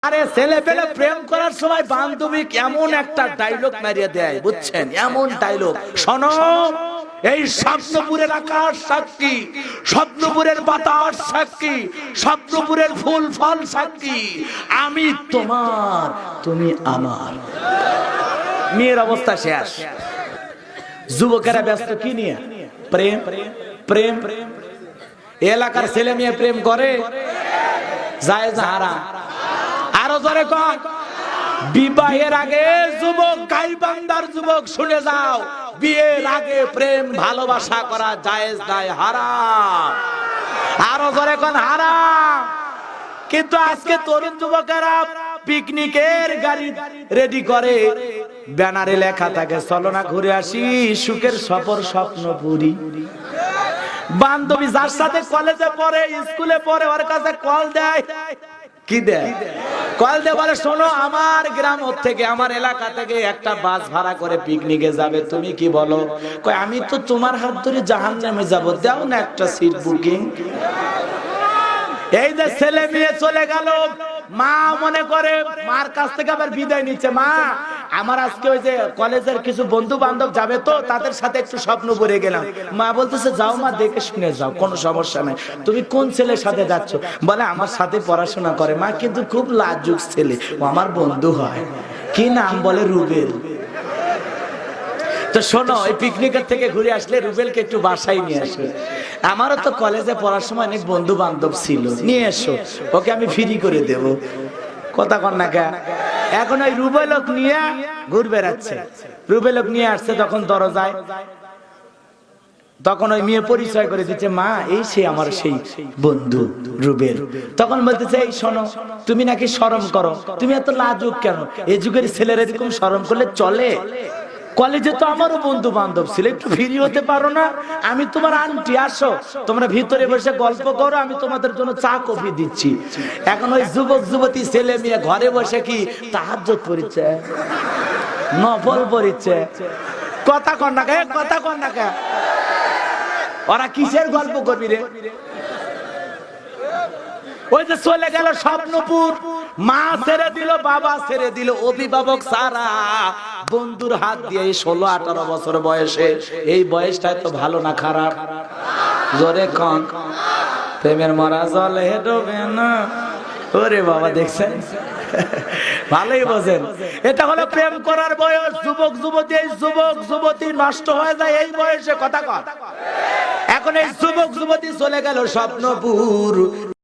আরে ছেলে পেলে প্রেম করার সময় বান্ধবী এমন একটা ডায়লগ মারিয়ে দেয়, বুঝছেন? এমন ডায়লগ, শোনো এই স্বপ্নপুরের আকাশ সাক্ষী, স্বপ্নপুরের বাতাস সাক্ষী, স্বপ্নপুরের ফুল ফল সাক্ষী, আমি তোমার তুমি আমার। মেয়ের অবস্থা শেষ। যুবকেরা ব্যস্ত কি নিয়ে? প্রেম প্রেম। এলাকার ছেলে মেয়ে প্রেম করে, জায়েজ না হারাম? আরো জোরে কন। বিবাহের আগে যুবক, গাইবান্দার যুবক শুনে যাও, বিয়ের আগে প্রেম ভালোবাসা করা জায়েজ নাই, হারাম। আরো জোরে কন, হারাম। কিন্তু আজকে তরুণ যুবকেরা পিকনিকের গাড়ি রেডি করে, ব্যানারে লেখা থাকে চলো না ঘুরে আসি, সুখের সফর স্বপ্নপুরী। বান্ধবী যার সাথে কলেজে পড়ে, স্কুলে পড়ে, ওর কাছে কল দেয়, কি দেয়? কল দিয়ে বলে শোনো আমার গ্রাম থেকে, আমার এলাকা থেকে একটা বাস ভাড়া করে পিকনিকে যাবে, তুমি কি বলো? কয় আমি তো তোমার হাত ধরে জাহান্নামে যাব, দাও না একটা সিট বুকিং। এই যে ছেলে মেয়ে চলে গেল, মা মনে করে মার কাছ থেকে আবার বিদায় নিচ্ছে, মা আমার আজকে ওই যে কলেজের কিছু বন্ধু বান্ধব যাবে তো তাদের সাথে একটু স্বপ্ন পড়ে গেলাম। মা বলতেছে যাও মা, দেখে শুনে যাও, কোনো সমস্যা নাই। তুমি কোন ছেলের সাথে যাচ্ছ? বলে আমার সাথে পড়াশোনা করে। মা কিন্তু খুব লাজুক ছেলে, ও আমার বন্ধু হয়। কি নাম? বলে রুবেল। তো শোনো, এই পিকনিকের থেকে ঘুরে আসলে রুবেলকে একটু বাসায় নিয়ে আসো, আমারও তো কলেজে পড়ার সময় অনেক বন্ধু বান্ধব ছিল, নিয়ে এসো, ওকে আমি ফ্রি করে দেব। কথা কন না কে? এখন ওই রুবেলক নিয়ে ঘুরে বেড়াচ্ছে। রুবেলক নিয়ে আসছে তখন দরজায়, তখন ওই মেয়ে পরিচয় করে দিচ্ছে, মা এই সে আমার সেই বন্ধু রুবেল। তখন বলতেছে এই শোনো, তুমি নাকি শরম করো, তুমি এত লাজুক কেন? এই যুগের ছেলেরা এরকম শরম করলে চলে? কলেজে তো আমারও বন্ধু বান্ধব ছিল, একটু ফ্রি হতে পারো না? আমি তোমার আন্টি, আসো তোমরা ভিতরে বসে গল্প করো, আমি তোমাদের জন্য চা কফি দিচ্ছি। এখন ওই যুবক যুবতী ছেলে মেয়ে ঘরে বসে কি তাহাজ্জুদ পড়ছে, নফল পড়ছে। কথা কন না কে? কথা কন না কে? ওরা কিসের গল্প করবি রে? ওই যে চলে গেল স্বপ্নপুর, মা ছেড়ে দিল, বাবা ছেড়ে দিল, অভিভাবক সারা বন্ধুর হাত দিয়ে 16-18 বছর বয়সে, এই বয়সটাই তো ভালো না খারাপ? জোরে কন। প্রেমের মরা জলে ডোবে না। ওরে বাবা, দেখছেন? ভালোই বোঝেন, এটা হলো প্রেম করার বয়স। যুবক যুবতী, এই যুবক যুবতী নষ্ট হয়ে যায় এই বয়সে। কথা কন। এখন এই যুবক যুবতী চলে গেল স্বপ্নপুর,